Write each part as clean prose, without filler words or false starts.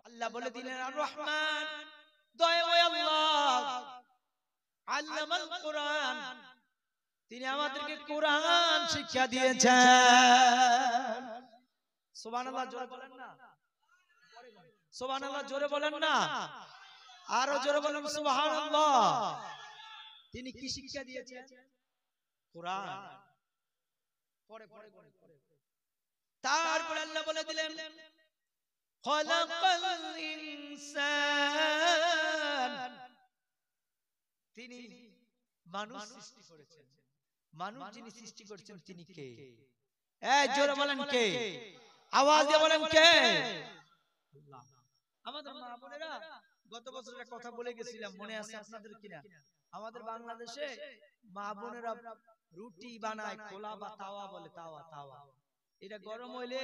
আল্লাহ বলে দিলেন আর রহমান দয়াময় আল্লাহ আল্লামাল কোরআন, তিনি আমাদেরকে কোরআন শিক্ষা দিয়েছেন। সুবহানাল্লাহ জোরে বলেন না, সুবহানাল্লাহ জোরে বলেন না, আরো জোরে বলেন সুবহানাল্লাহ। তিনি কি শিক্ষা দিয়েছেন? কোরআন। পরে পরে পরে তারপর আল্লাহ বলে দিলেন খলাকাল ইনসান, তিনি মানুষ সৃষ্টি করেছেন। মানুষ যিনি সৃষ্টি করেছেন তিনি কে? এই জোরে বলেন কে, আওয়াজ দিয়ে বলেন কে? আল্লাহ। আমাদের মা বোনেরা গত বছর একটা কথা বলে গেছিলাম, মনে আছে আপনাদের কিনা? আমাদের বাংলাদেশে মা বোনেরা রুটি বানায়, খোলা বা তাওয়া বলে, তাওয়া তাওয়া। এটা গরম হইলে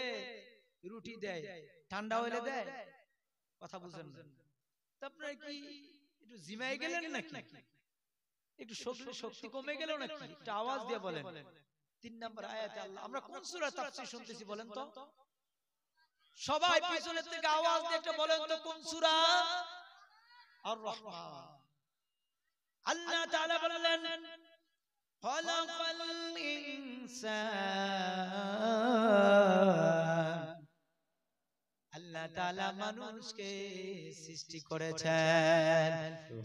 রুটি দেয়, ঠান্ডা হইলে দেয়। কথা বুঝেন না? তো আপনারা কি একটু জিমাই গেলেন নাকি? একটু শক্তি কমে গেল নাকি? একটু আওয়াজ দিয়ে বলেন। 3 নম্বর আয়াতে আল্লাহ, আমরা কোন সূরা তাফসীর শুনতেছি বলেন তো? সবাই পিছনের থেকে আওয়াজ দিয়ে একটা বলেন তো কোন সূরা? আর রহমান। আল্লাহ তাআলা বললেন খলাকাল ইনসান, আল্লাহ তাআলা মানুষকে সৃষ্টি করেছেন।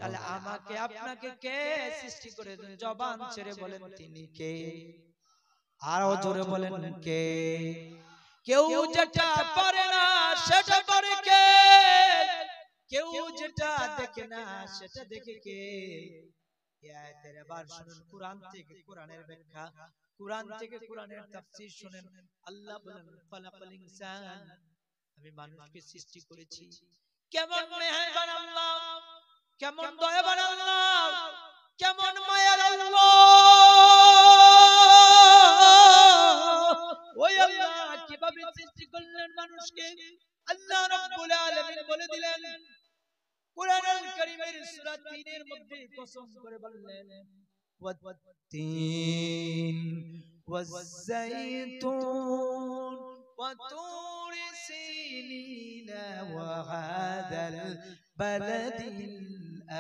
তাহলে আমাকে আপনাকে কে সৃষ্টি করেছেন? জবান ছেড়ে বলেন তিনি কে? আরো জোরে বলেন কে? কেউ যেটা পারে না সেটা পারে কে? কেউ যেটা দেখে না সেটা দেখে কে? এই আয়াতের এবার শুনুন, কোরআন থেকে কোরআনের ব্যাখ্যা, কোরআন থেকে কোরআনের তাফসীর শুনেন। আল্লাহ বলেন খলাকাল ইনসান, আমি মানুষকে সৃষ্টি করেছি। কেমন মেহেরবান আল্লাহ, কেমন দয়াবান আল্লাহ, কেমন মায়ার আল্লাহ। ওই আল্লাহ কিভাবে সৃষ্টি করলেন মানুষকে? আল্লাহ রাব্বুল আলামিন বলে দিলেন কুরআনুল কারীমের সূরা 3 এর মধ্যে কসম করে বললেন ওয়াত-তিন ওয়াজ-যাইতুন ওয়া তুরি সিনিনা ওয়া হাদাল বালাদিল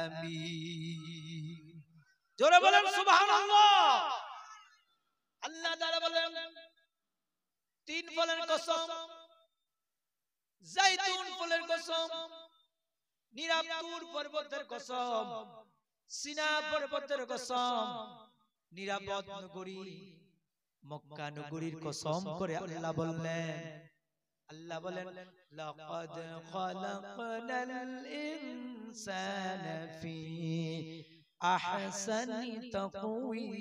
আমিন। জোরে বলেন সুবহানাল্লাহ। আল্লাহ তাআলা বলেন 3 ফলের কসম, জাইতুন ফলের কসম, নিরাপদ পর্বতের কসম, সিনা পর্বতের কসম, নিরাপদ নগরী মক্কা নগরীর কসম করে আল্লাহ বললেন, আল্লাহ বলেন লাকাদ খালাকনাল ইনসানা ফি আহসানি তাকওয়িম।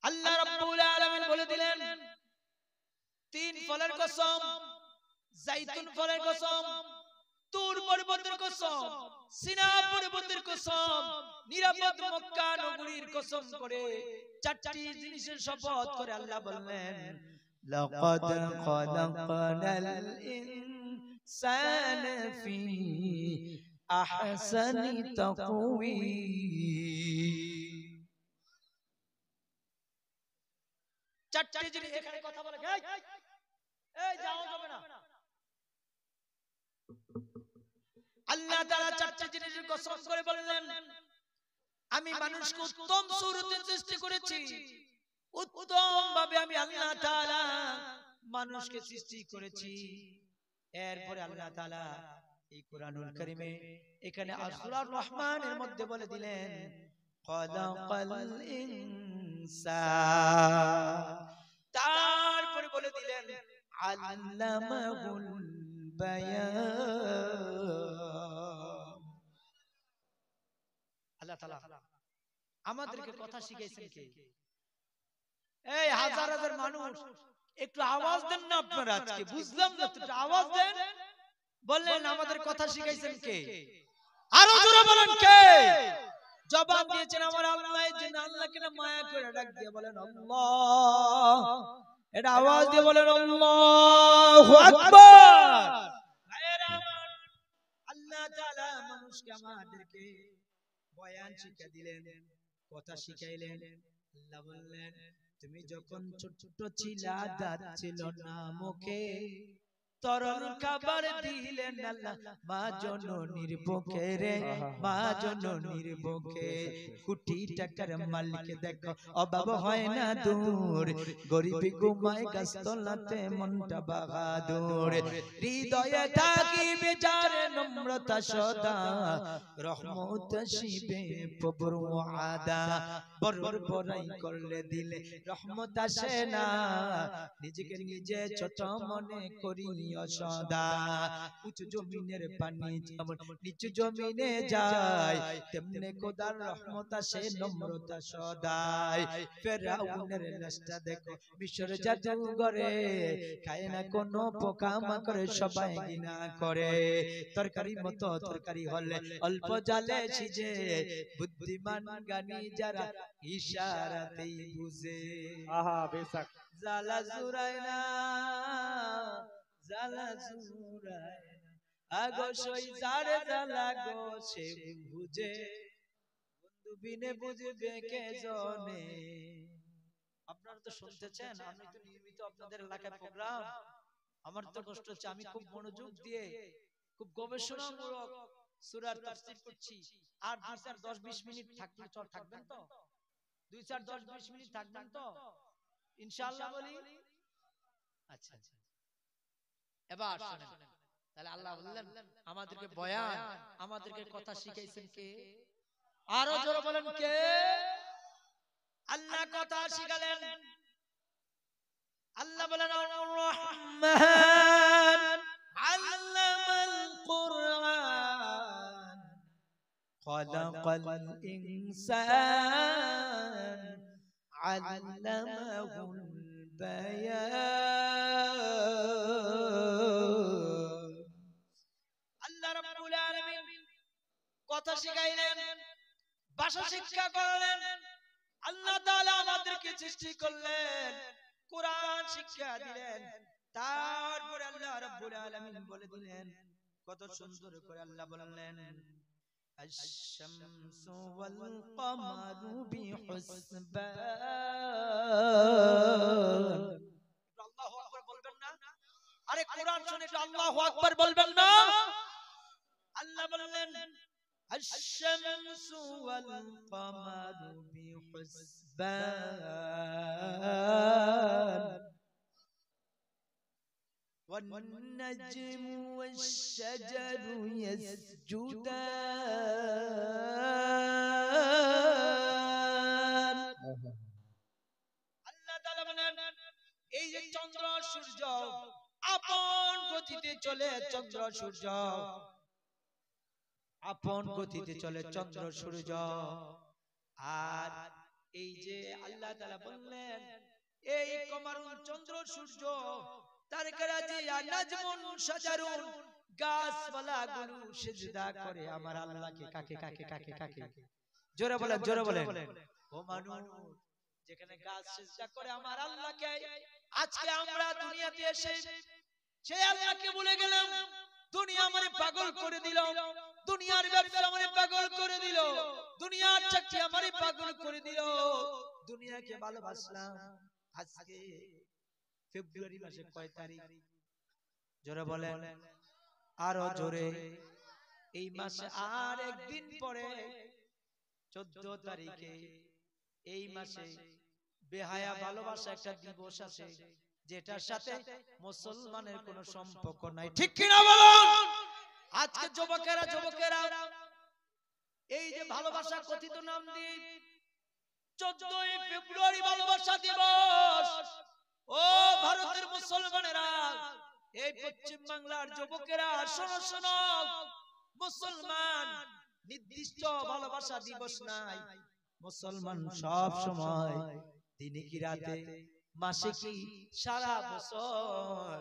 আল্লাহ রাব্বুল আলামিন বলে দিলেন 3 ফলের কসম, জাইতুন ফলের কসম, তুর পর্বতের কসম, সিনা পর্বতের কসম, নিরাপদ মক্কা নগরীর কসম করে 4টি জিনিসের শপথ করে আল্লাহ বললেন লাকাদ খালাকনাল ইনসানা ফি আহসানি তাকওয়িম। 4টি জিনিস এখানে কথা বলে, এই যাও যাবে না। আল্লাহ তাআলা 4টি জিনিসের কসম করে বললেন আমি মানুষকে উত্তম সুরতে সৃষ্টি করেছি, উত্তম ভাবে আমি আল্লাহ তাআলা মানুষকে সৃষ্টি করেছি। এরপরে আল্লাহ তাআলা এই কোরআনুল কারীমে এখানে সূরা রহমানের মধ্যে বলে দিলেন খলাকাল ইনসান, তারপরে বলে দিলেন আল্লামাহুল বায়ান। আল্লাহ তাআলা আমাদেরকে কথা শিখাইছেন কে? এই হাজার হাজার মানুষ একটু আওয়াজ দেন না আপনারা, আজকে বুঝলাম না, একটু আওয়াজ দেন। বললেন আমাদের কথা শিখাইছেন কে? আরো জোরে বলেন কে? জবাব দিয়েছেন আমার আল্লাহ। এই জন্য আল্লাহকে না মায়া করে ডাক দিয়ে বলেন আল্লাহ, এটা আওয়াজ দিয়ে বলেন আল্লাহু আকবার। ভাইরা আমার, আল্লাহ তাআলা মানুষকে আমাদেরকে বয়ান শিক্ষা দিলেন, কথা শিখাইলেন, আল্লাহ বললেন তুমি যখন ছোট ছিলা দাঁত ছিল না মুখে তরল খাবার দিলেন আল্লাহ মা জননীর বুকে রে মা জননীর বুকে কোটি টাকার মালিক দেখো অভাব হয় না দূর গরিবি ঘুমায় গাছতলাতে মনটা বাহাদুর হৃদয়ে থাকিবে যার নম্রতা সদা রহমত আসিবে প্রভুর ওয়াদা বড়র বড়াই করলে দিলে রহমত আসে না নিজেকে নিজে ছোট মনে করি সদা উঁচু জমিনের পানি যেমন নিচু জমিনে যায় তেমনি খোদার রহমত আসে নম্রতা সদাই ফেরাউনের লাশটা দেখো মিশর জাদুঘরে খায় না কোনো পোকামাকড় সবাই ঘৃণা করে তরকারি মতো তরকারি হলে অল্প জালে সিজে বুদ্ধিমান জ্ঞানী যারা ইশারাতেই বুঝে আহা বেশক জালা জুরায় না জালা জুরায় না আগো সই যারে জালা গো সে বুঝে বন্ধু বিনে বুঝবে কে জনে আপনারা তো শুনতেছেন আমি তো নিয়মিত আপনাদের এলাকায় প্রোগ্রাম আমার তো কষ্ট হচ্ছে আমি খুব মনোযোগ দিয়ে খুব গবেষণামূলক সূরার তাফসীর করছি আর 2-10-20 মিনিট থাকবেন তো 2-10-20 মিনিট থাকবেন তো ইনশাআল্লাহ বলি আচ্ছা এবার শুনেন তাহলে আল্লাহ বললেন আমাদেরকে বয়ান আমাদেরকে কথা শিখাইছেন কে আরো জোরে বলেন কে আল্লাহ কথা শিখালেন আল্লাহ বলেন আর-রহমান আল্লামাল কুরআন খালাকাল ইনসান আল্লামাহুল বায়ান আল্লাহ রাব্বুল আলামিন কথা শিখাইলেন ভাষা শিক্ষা করলেন আল্লাহ তাআলা আমাদেরকে সৃষ্টি করলেন কোরআন শিক্ষা দিলেন তারপরে আল্লাহ রাব্বুল আলামিন বলে দিলেন কত সুন্দর করে আল্লাহ বললেন আশ-শামসু ওয়াল কমারু বিহুসবান আল্লাহু আকবার বলবেন না আরে কোরআন শুনে একটু আল্লাহু আকবার বলবেন না আল্লাহ বললেন আশ-শামসু ওয়াল কমারু বিহুসবান والنجم والشجر يسجدان আল্লাহ তাআলা বলেন এই যে চন্দ্র সূর্য আপন গতিতে চলে চন্দ্র সূর্য আপন গতিতে চলে চন্দ্র সূর্য আর এই যে আল্লাহ তাআলা বললেন এই কমারুল চন্দ্র সূর্য তারকারাজি নাজমুন শাজারুন গাছপালা গুলো সিজদা করে আমার আল্লাহকে কাকে কাকে কাকে কাকে জোরে বলেন ও মানুষ যেখানে গাছ সিজদা করে আমার আল্লাহকে আজকে আমরা দুনিয়াতে এসে সেই আল্লাহকে ভুলে গেলাম দুনিয়া আমারে পাগল করে দিল দুনিয়ার ব্যবসা আমারে পাগল করে দিল দুনিয়ার চাকরি আমারে পাগল করে দিল দুনিয়াকে ভালোবাসলাম আজকে ফেব্রুয়ারি মাসে কয় তারিখ জোরে বলেন আরো জোরে এই মাসে আর একদিন পরে 14 তারিখে এই মাসে বেহায়া ভালোবাসা একটা দিবস আছে যেটার সাথে মুসলমানের কোনো সম্পর্ক নাই ঠিক কি না বলুন আজকে যুবকেরা এই যে ভালোবাসা কথিত নাম দিয়ে 14 ফেব্রুয়ারি ভালোবাসা দিবস ও ভারতের মুসলমানেরা এই পশ্চিম বাংলার যুবকেরা শোনো শোনো মুসলমান নির্দিষ্ট ভালোবাসা দিবস নাই মুসলমান সব সময় দিনে কি রাতে মাসে কি সারা বছর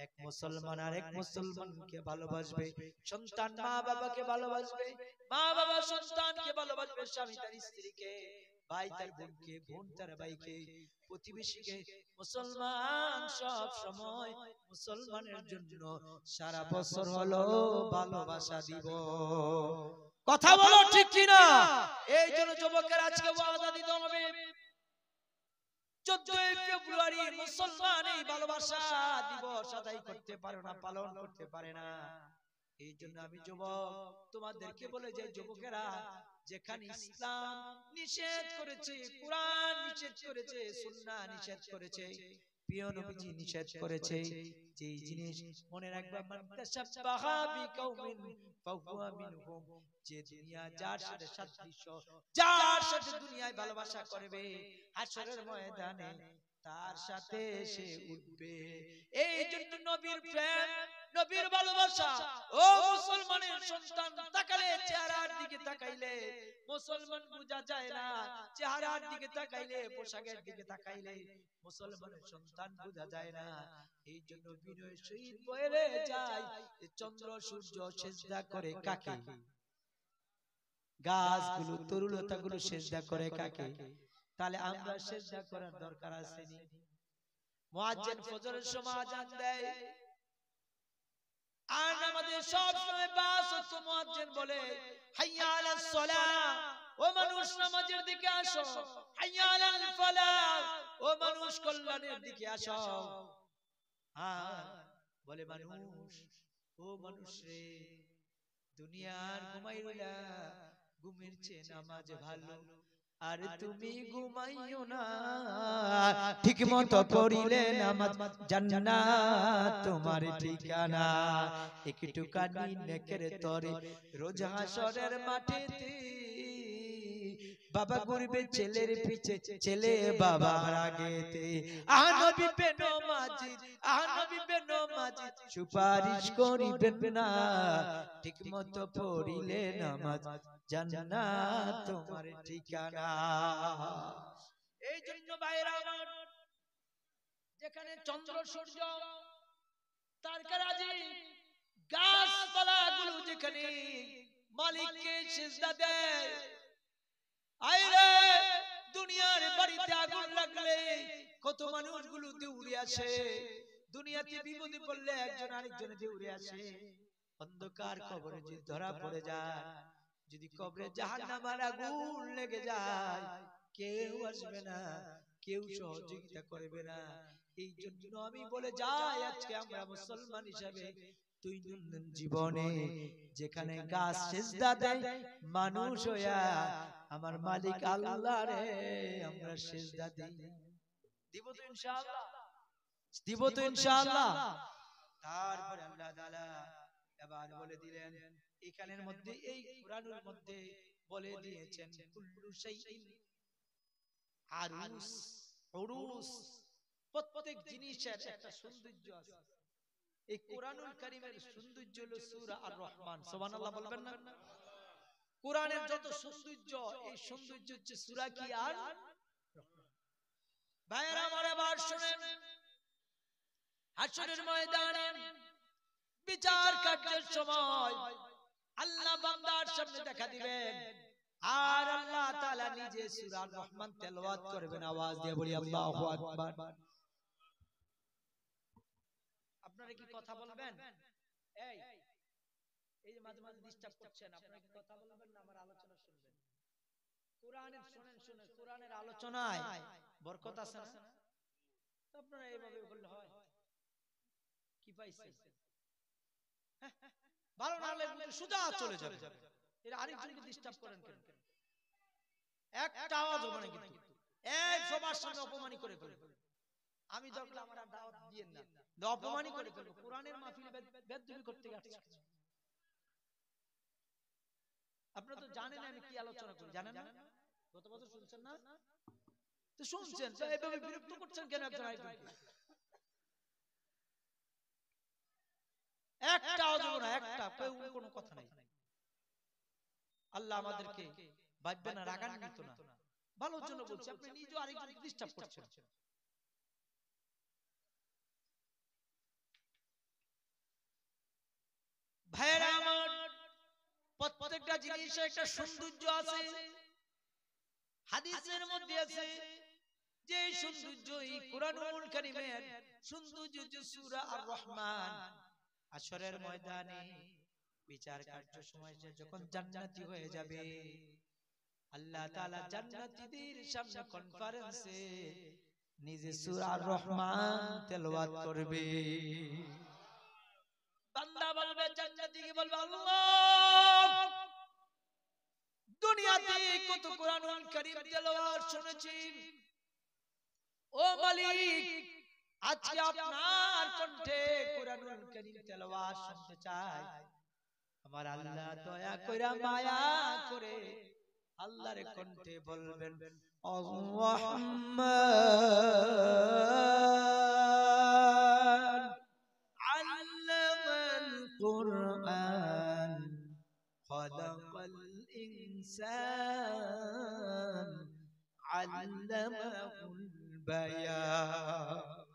এক মুসলমান আর এক মুসলমানকে ভালোবাসবে সন্তান মা বাবাকে ভালোবাসবে মা বাবা সন্তানকে ভালোবাসবে স্বামী তার স্ত্রীকে ভাই তার বোনকে বোন তার ভাইকে প্রতিবেশীকে মুসলমান সব সময় মুসলমানের জন্য সারা বছর হলো ভালোবাসা দিব কথা বলো ঠিক কি না এই জন্য যুবকের আজকে ওয়াদা দিতে হবে 14 ফেব্রুয়ারি মুসলমান এই ভালোবাসা দিবস আদায় করতে পারে না, পালন করতে পারে না। এই জন্য আমি যুবক তোমাদেরকে বলে যাই, যুবকেরা, যেখানে ইসলাম নিষেধ করেছে, কোরআন নিষেধ করেছে, সুন্নাহ নিষেধ করেছে, প্রিয় নবীজি নিষেধ করেছে, যেই জিনিস মনে রাখবা, মান তাশাব্বাহা বিকাউমিন ফাহুয়া মিনহুম, যে দুনিয়া যার সাথে সাদৃশ্য, যার সাথে দুনিয়ায় ভালোবাসা করবে, হাশরের ময়দানে তার সাথে সে উঠবে। এই জন্য নবীর প্রেম, নবীর ভালোবাসা, ও মুসলমানের সন্তান, তাকালে চেহারার দিকে তাকাইলে মুসলমান বোঝা যায় না, চেহারার দিকে তাকাইলে, পোশাকের দিকে তাকাইলে মুসলমানের সন্তান বোঝা যায় না। এই জন্য বিনয় সহিত বলে যায়, চন্দ্র সূর্য সেজদা করে কাকে? গাছগুলো, তরুলতাগুলো সেজদা করে কাকে? তাহলে আমরা সেজদা করার দরকার আছে নি? মুয়াজ্জিন ফজরের সময় আযান দেয়, আর আমাদের সব সময় পাঁচ ওয়াক্ত মুয়াজ্জিন বলে, হাইয়া আলাস সালাহ, ও মানুষ নামাজের দিকে আসো, হাইয়া আলাল ফালাহ, ও মানুষ কল্যাণের দিকে আসো। আর বলে মানুষ, ও মানুষ রে, দুনিয়ার ঘুমাইলা, ঘুমের চেয়ে নামাজ ভালো, আর তুমি ঘুমাইও না, ঠিক মতো পড়িলে নামাজ জান্নাত তোমার ঠিকানা। একটু কানি নেকের তরে রোজ হাসরের মাঠেতে, বাবা ঘুরবে ছেলের পিছে, ছেলে বাবার আগেতে। আহা নবী বেনমাজি, আহা নবী বেনমাজি, সুপারিশ করিবেন না, ঠিক মতো পড়িলে নামাজ জান্নাত তোমার ঠিকানা। এই জন্য ভাইরা আমার, যেখানে চন্দ্র সূর্য তারকারাজি গাছপালাগুলো যেখানে মালিককে সিজদা দেয়, আইরে দুনিয়ার বাড়িতে আগুন লাগলে কত মানুষগুলো দৌড়ে আসে, দুনিয়াতে বিপদে পড়লে একজন আরেকজনে দৌড়ে আসে। অন্ধকার কবরে যদি ধরা পড়ে যায়, যদি কবরে জাহান্নামের আগুন লেগে যায়, কেউ আসবে না, কেউ সহযোগিতা করবে না। এই জন্য আমি বলে যাই, আজকে আমরা মুসলমান হিসাবে দৈনন্দিন জীবনে যেখানে গাছ সিজদা দেয়, মানুষ হইয়া আমার মালিক আল্লাহ রে আমরা সিজদা দেই। দিব তো ইনশাআল্লাহ, দিব তো ইনশাআল্লাহ। তারপরে আল্লাহ তাআলা এবার বলে দিলেন, এখানের মধ্যে, এই কুরআনের মধ্যে বলে দিয়েছেন, কুল্লু শাইইন আরুস, উরুস, প্রত্যেক জিনিসের একটা সৌন্দর্য আছে। এই কুরআনুল কারীমের সৌন্দর্য হলো সূরা আর রহমান। সুবহানাল্লাহ বলবেন না? কুরআনের যত সৌন্দর্য, এই সৌন্দর্য হচ্ছে সূরা কি আর রহমান। ভাইরা আমার এবার শুনেন, হাশরের ময়দানে বিচার কার্যের সময় আল্লাহ বান্দার সামনে দেখা দিবেন, আর আল্লাহ তাআলা নিজে সূরা আর রহমান তেলাওয়াত করবেন। আওয়াজ দিয়ে বলি আল্লাহু আকবার। আপনারা কি কথা বলবেন? এই এই যে মাঝে মাঝে ডিস্টার্ব করছেন, আপনারা কি কথা বলবেন না আমার আলোচনা শুনবেন? কোরআনের শুনেন, শুনেন, কোরআনের আলোচনায় বরকত আছে না? আপনারা এইভাবে বললে হয়? কি পাইছেন? ভালো না লাগলে সোজা চলে যাবে। এর আরেকজনকে ডিস্টার্ব করেন কেন? একটা আওয়াজ হবে না কিন্তু, এক সবার সামনে অপমানি করে ফেলবে। আমি দরকার আমার দাওয়াত দিয়েন না, অপমানি করে ফেলবো। কোরআনের মাহফিলে বেদবি করতে গেছে। আপনারা তো জানেন আমি কি আলোচনা করি, জানেন না? গত বছর শুনছেন না? তো শুনছেন, তো এইভাবে বিরক্ত করছেন কেন একজন আরেকজনকে? একটা আওয়াজ হবে না, একটা কোনো কথা নাই। আল্লাহ আমাদেরকে বাঁচবে না, রাগান্বিত না, ভালোর জন্য বলছি। আপনি নিজেও আরেকজনকে ডিস্টার্ব করছেন। ভাইরা আমার, প্রত্যেকটা জিনিসের একটা সৌন্দর্য আছে। হাদিসের মধ্যে আছে যে সৌন্দর্য, এই কুরআনুল কারীমের সৌন্দর্য যে সূরা আর রহমান, হাশরের ময়দানে বিচার কার্য সময় যখন জান্নাতি হয়ে যাবে, আল্লাহ তাআলা জান্নাতীদের সামনে কনফারেন্সে নিজে সূরা রহমান তেলাওয়াত করবে। বান্দা বলবে, জান্নাতি কি বলবে, আল্লাহ দুনিয়াতে কত কোরআনুল কারীম তেলাওয়াত শুনেছি, ও মালিক আজকে আপনার কণ্ঠে কোরআনুল কারীম তেলাওয়াত শুনতে চাই। আমার আল্লাহ দয়া কইরা মায়া করে আল্লাহর কণ্ঠে বলবেন, আর-রাহমান আল্লামাল কুরআন খালাকাল ইনসান আল্লামাহুল বায়ান।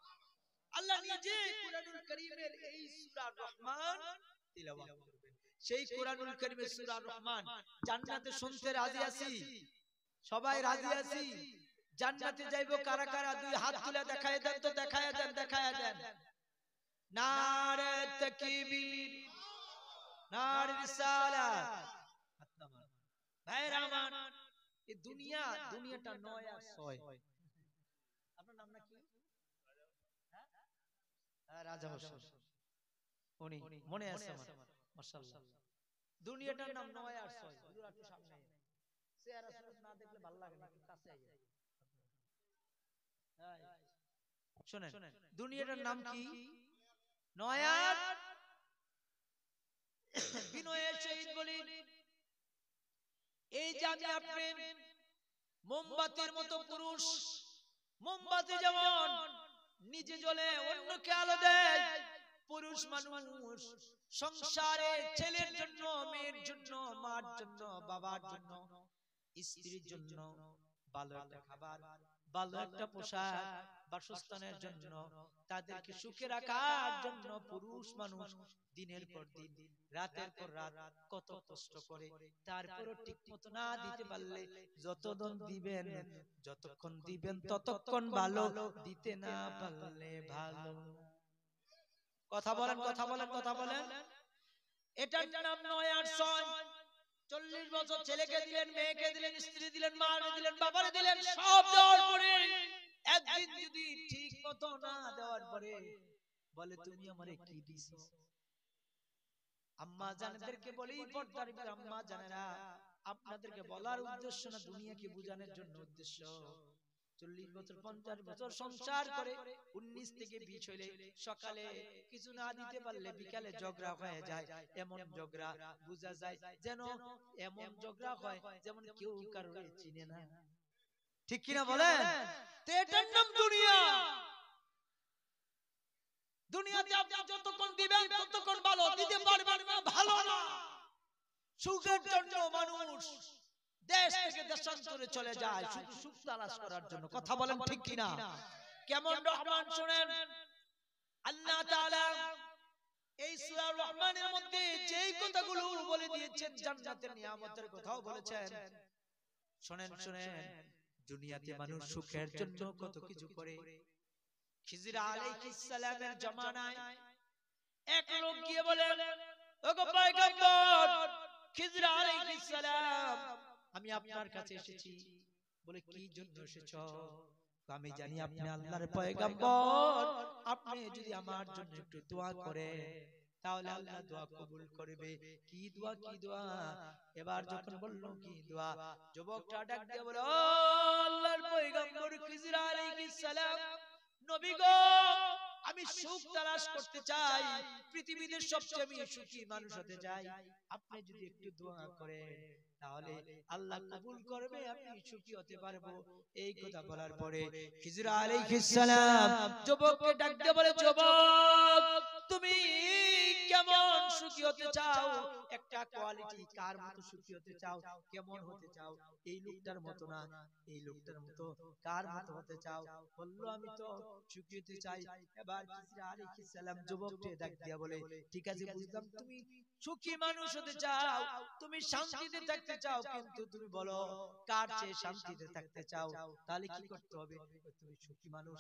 আল্লাহ নিজে কোরআনুল কারীমের এই সূরা রহমান তিলাওয়াত করবেন। সেই কোরআনুল কারীমের সূরা রহমান জান্নাতে শুনতে রাজি আছি? সবাই রাজি আছি? জান্নাতে যাইবো কারা কারা? দুই হাত তুলে দেখায় দেন তো, দেখায় দেন, দেখায় দেন। নারে তাকবীর, নারে রিসালাত। ভাইরা আমার, এই দুনিয়াটা 9 আর 6। আপনার নাম কি? রাজা হোসেন। উনি মনে আছে আমার, মাশাআল্লাহ। দুনিয়াটার নাম 9 আর 6। হুজুর একটু সামনে চেহারা সুরত না দেখলে ভালো লাগে না, কাছে আইয়া। শুনেন, দুনিয়াটার নাম কি? 9 আর। বিনয়ের সহিত বলি, এই যে আমি আপনি মোমবাতির মতো পুরুষ, মোমবাতি যেমন নিজে জ্বলে অন্যকে আলো দেয়, পুরুষ মানুষ সংসারে ছেলের জন্য, মেয়ের জন্য, মার জন্য, বাবার জন্য, স্ত্রীর জন্য ভালো একটা খাবার, ভালো একটা পোশাক, বাসস্থানের জন্য, তাদেরকে সুখে রাখার জন্য পুরুষ মানুষ দিনের পর দিন, রাতের পর রাত কত কষ্ট করে। তারপরও ঠিক মতো না দিতে পারলে যতক্ষণ দিবেন, যতক্ষণ দিবেন ততক্ষণ ভালো, দিতে না পারলে ভালো। কথা বলেন, কথা বলেন, কথা বলেন। এটার নাম 9 আর 6। 40 বছর ছেলেকে দিলেন, মেয়েকে দিলেন, স্ত্রী দিলেন, মাকে দিলেন, বাবারে দিলেন, সব দেওয়ার পরে একদিন যদি ঠিক মতো না দেওয়ার পরে বলে, তুমি আমারে কি দিছো? আম্মা জানেদেরকে বলি, পর্দার ভিতর আম্মা জানেরা, আপনাদেরকে বলার উদ্দেশ্য না, দুনিয়াকে বোঝানোর জন্য উদ্দেশ্য। 40 বছর 50 বছর সংসার করে 19 থেকে 20 হইলে সকালে কিছু না দিতে পারলে বিকালে ঝগড়া হয়ে যায়। এমন ঝগড়া বোঝা যায় যেন, এমন ঝগড়া হয় যেমন কেউ কারোর চিনে না। ঠিক কিনা বলেন? তো এটার নাম দুনিয়া। দুনিয়াতে আপনি যতক্ষণ দিবেন ততক্ষণ ভালো, দিতে পারবেন না ভালো না। সুখের জন্য মানুষ দেশ থেকে দেশান্তরে চলে যায় শুধু সুখ তালাশ করার জন্য। কথা বলেন ঠিক কিনা? কেমন রহমান শুনেন, আল্লাহ তাআলা এই সূরা রহমানের মধ্যে যেই কথাগুলো বলে দিয়েছেন, জান্নাতের নিয়ামতের কথাও বলেছেন। শুনেন শুনেন, দুনিয়াতে মানুষ সুখের জন্য কত কিছু করে। খিজির আলাইহিস সালামের জামানায় এক লোক গিয়ে বলে, ওগো পয়গম্বর খিজির আলাইহিস সালাম, আমি আপনার কাছে এসেছি। বলে, কি জন্য এসেছো? আমি জানি আপনি আল্লাহর পয়গম্বর, আপনি যদি আমার জন্য একটু দোয়া করেন তাহলে আল্লাহ দোয়া কবুল করবে। কি দোয়া, কি দোয়া? এবার যখন বলল কি দোয়া, যুবকটা ডাক দিয়ে বলে, ও আল্লাহর পয়গম্বর খিজির আলাইহিস সালাম, নবী গো, আমি সুখ তালাশ করতে চাই, পৃথিবীতে সবচেয়ে আমি সুখী মানুষ হতে চাই। আপনি যদি একটু দোয়া করেন তাহলে আল্লাহ কবুল করবে, আমি সুখী হতে পারবো। এই কথা বলার পরে খিজির আলাইহিস সালাম যুবককে ডাক দিয়ে বলে, যুবক তুমি কেমন সুখী হতে চাও? একটা কোয়ালিটি, কার মতো সুখী হতে চাও, কেমন হতে চাও? এই লোকটার মতো না, এই লোকটার মতো, কার মতো হতে চাও? বললো, আমি তো সুখী হতে চাই। এবার খিজির আলাইহিস সালাম যুবককে ডাক দিয়া বলে, ঠিক আছে বুঝলাম, তুমি সুখী মানুষ হতে চাও, তুমি শান্তিতে থাকতে চাও, কিন্তু তুমি বলো কার চেয়ে শান্তিতে থাকতে চাও? তাহলে কি করতে হবে? তুমি সুখী মানুষ,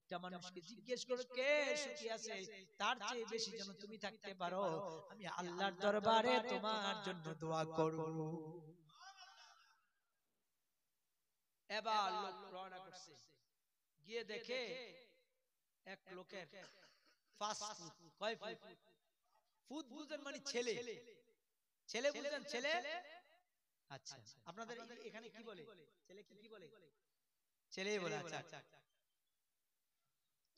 একটা মানুষকে জিজ্ঞেস করো কে সুখী আছে, তার চেয়ে বেশি যেন তুমি থাকতে পারো, আমি আল্লাহর দরবারে তোমার জন্য দোয়া করব। এবার লোক রওনা করছে, গিয়ে দেখে এক লোকের 5 ফুট, কয় ফুট? ফুট বুঝেন মানে ছেলে, ছেলে বুঝেন? ছেলে, আচ্ছা আপনাদের এখানে কি বলে? ছেলে কি বলে? ছেলেই বলে। আচ্ছা,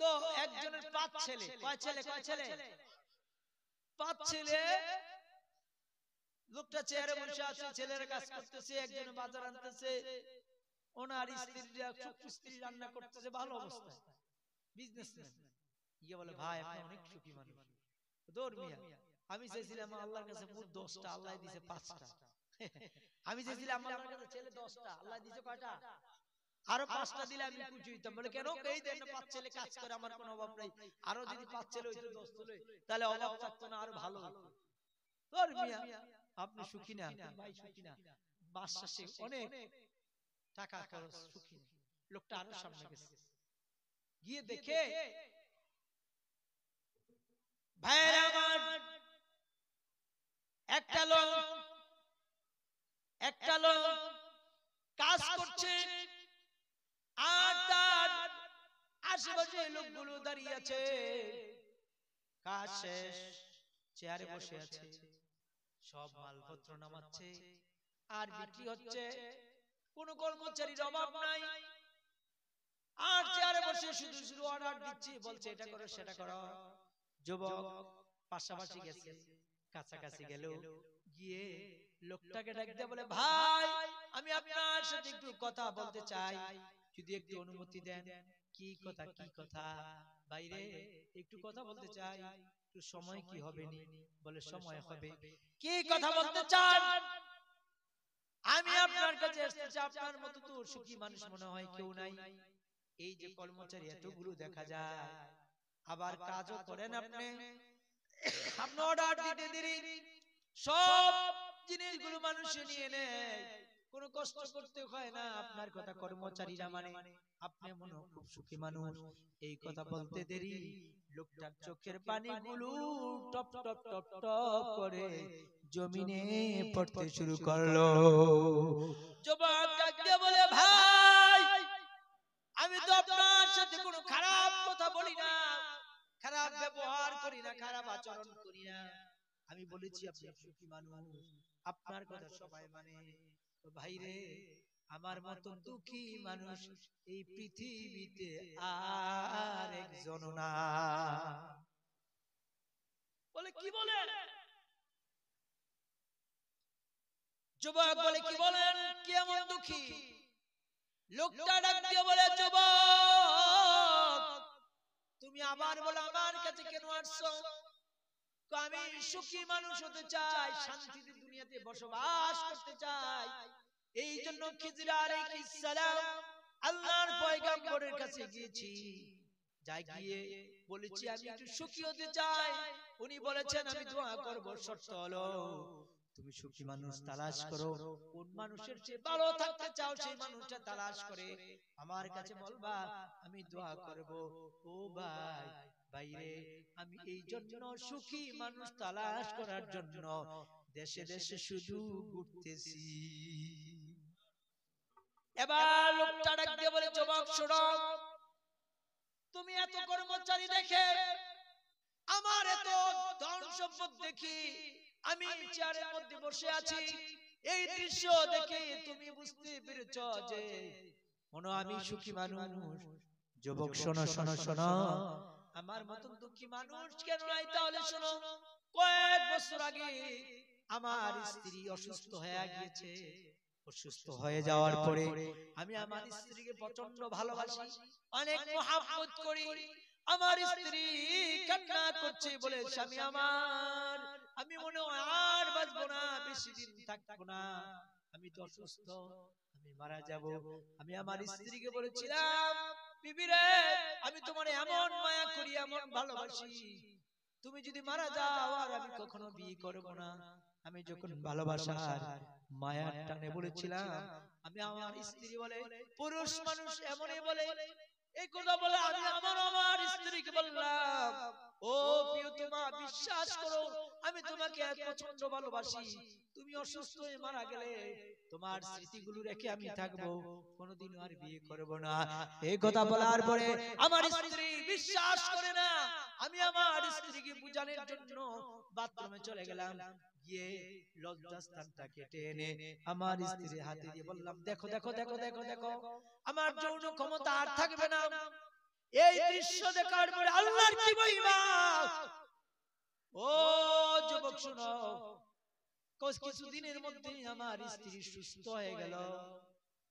তো একজনের 5 ছেলে। কয় ছেলে? কয় ছেলে? 5 ছেলে। লোকটা চেয়ারে বসে আছে, ছেলের কাজ করতেছে, একজন বাজার আনতেছে, ওনার স্ত্রী রান্না করতেছে, ভালো অবস্থা, বিজনেসম্যান। গিয়ে বলে, ভাই আপনি অনেক সুখী মানুষ। দৌড় মিয়া, আমি চাইছিলাম আল্লাহর কাছে মোট 10টা, আল্লাহ দিয়েছে 5টা। আমি চাইছিলাম আল্লাহর কাছে ছেলে 10টা, আল্লাহ দিয়েছে কয়টা? আরো 5টা দিলে আমি খুশি হইতাম। বলে কেন? এই দেন 5 ছেলে কাজ করে, আমার কোনো অভাব নাই। আরো যদি 5 ছেলে হইতো, 10 ছেলে, তাহলে অভাব থাকতো না, আরো ভালো হতো। দৌড় মিয়া, আপনি সুখী না? ভাই সুখী না, মাস শেষে অনেক টাকা খরচ, সুখী না। লোকটা আরো সামনে গেছে, গিয়ে দেখে, ভাইরা আমার, একটা লোক কাজ করছে, আর তার আশেপাশে লোকগুলো দাঁড়িয়ে আছে, কাজ শেষ, চেয়ারে বসে আছে, সব মালপত্র নামাচ্ছে আর বিক্রি হচ্ছে, কোন কর্মচারীর অভাব নাই। আর চেয়ারে বসে শুধু শুধু অর্ডার দিচ্ছে, বলছে এটা করো সেটা করো। যুবক পাশাপাশি গেছে, কাছাকাছি গেল, গিয়ে লোকটাকে ডাক দিয়ে বলে, ভাই আমি আপনার সাথে একটু কথা বলতে চাই, যদি একটু অনুমতি দেন। কি কথা? কি কথা? বাইরে একটু কথা বলতে চাই, একটু সময় কি হবে নি? বলে সময় হবে। কি কথা বলতে চান? আমি আপনার কাছে এসেছি, আপনার মতো তো সুখী মানুষ মনে হয় কেউ নাই। এই যে কর্মচারী এতগুলো দেখা যায়, আবার কাজও করেন আপনি, আপনি অর্ডার দিতে দেরি, সব জিনিসগুলো মানুষ নিয়ে নেয়, কোনো কষ্ট করতে হয় না। আপনার কথা কর্মচারীরা মানে, আপনি মনে খুব সুখী মানুষ। এই কথা বলতে দেরি, লোকটার চোখের পানিগুলো টপ টপ টপ টপ করে জমিনে পড়তে শুরু করলো। যুবক ডাক দিয়ে বলে, ভাই আমি তো আপনার সাথে কোনো খারাপ কথা বলি না, খারাপ ব্যবহার করি না, খারাপ আচরণ করি না। আমি বলেছি আপনি সুখী মানুষ, আপনার কথা সবাই মানে। তো ভাই রে, আমার মতো দুঃখী মানুষ এই পৃথিবীতে আর একজন না। বলে কি বলে? যুবক বলে, কি বলেন? কি এমন দুঃখী? লোকটা ডাক দিয়ে বলে, যুবক তুমি আবার বলো আমার কাছে কেন আসছো? আমি সুখী মানুষ হতে চাই, শান্তিতে দুনিয়াতে বসবাস করতে চাই। এই জন্য খিজির আলাইহিস সালাম আল্লাহর পয়গম্বরের কাছে গিয়েছি, যাই গিয়ে বলেছি আমি একটু সুখী হতে চাই। উনি বলেছেন আমি দোয়া করব, শর্ত হলো তুমি সুখী মানুষ তালাশ করো। কোন মানুষের চেয়ে ভালো থাকতে চাও সেই মানুষটা তালাশ করে আমার কাছে বলবা, আমি দোয়া করব। ও ভাই, বাইরে আমি এই জন্য সুখী মানুষ তালাশ করার জন্য দেশে দেশে শুধু ঘুরতেছি। এবার লোকটা ডাক দিয়ে বলে, যুবক শোনো, তুমি এত কর্মচারী দেখে, আমার এত ধন সম্পদ দেখি, আমি চেয়ারের মধ্যে বসে আছি, এই দৃশ্য দেখে তুমি বুঝতে পেরেছ যে মনে আমি সুখী মানুষ। যুবক শোনো শোনো শোনো, আমার মতন দুঃখী মানুষ কেন নাই? তাহলে শোনো, কয়েক বছর আগে আমার স্ত্রী অসুস্থ হয়ে গিয়েছে। অসুস্থ হয়ে যাওয়ার পরে আমি আমার স্ত্রীকে প্রচন্ড ভালোবাসি, অনেক মহব্বত করি। আমার স্ত্রী কান্না করছে, বলে স্বামী আমার, আমি মনে হয় আর বাঁচবো না, বেশি দিন থাকবো না, আমি তো অসুস্থ, আমি মারা যাব। আমি আমার স্ত্রীকে বলেছিলাম, বিবি রে, আমি তোমার এমন মায়া করি, এমন ভালোবাসি, তুমি যদি মারা যাও আর আমি কখনো বিয়ে করব না। আমি যখন ভালোবাসার মায়ার টানে বলেছিলাম, আমি আমার স্ত্রী বলে, পুরুষ মানুষ এমনই বলে, এই কথা বলে আমি আমার স্ত্রীকে বললাম, ও প্রিয়তমা বিশ্বাস করো, আমি তোমাকে এত প্রচন্ড ভালোবাসি, তুমি অসুস্থ হয়ে মারা গেলে তোমার স্মৃতিগুলো রেখে আমি থাকবো, কোনোদিন আর বিয়ে করব না। এই কথা বলার পরে আমার স্ত্রী বিশ্বাস করে না। আমি আমার স্ত্রীকে বুঝানোর জন্য বাথরুমে চলে গেলাম, গিয়ে লজ্জাস্থানটা কেটে এনে আমার স্ত্রীর হাতে দিয়ে বললাম, দেখো দেখো দেখো দেখো দেখো, আমার যৌন ক্ষমতা আর থাকবে না। এই দৃশ্য দেখার পরে আল্লাহর কি মহিমা! ও যুবক শুনো, কিছুদিনের মধ্যে আমার স্ত্রী সুস্থ হয়ে গেল,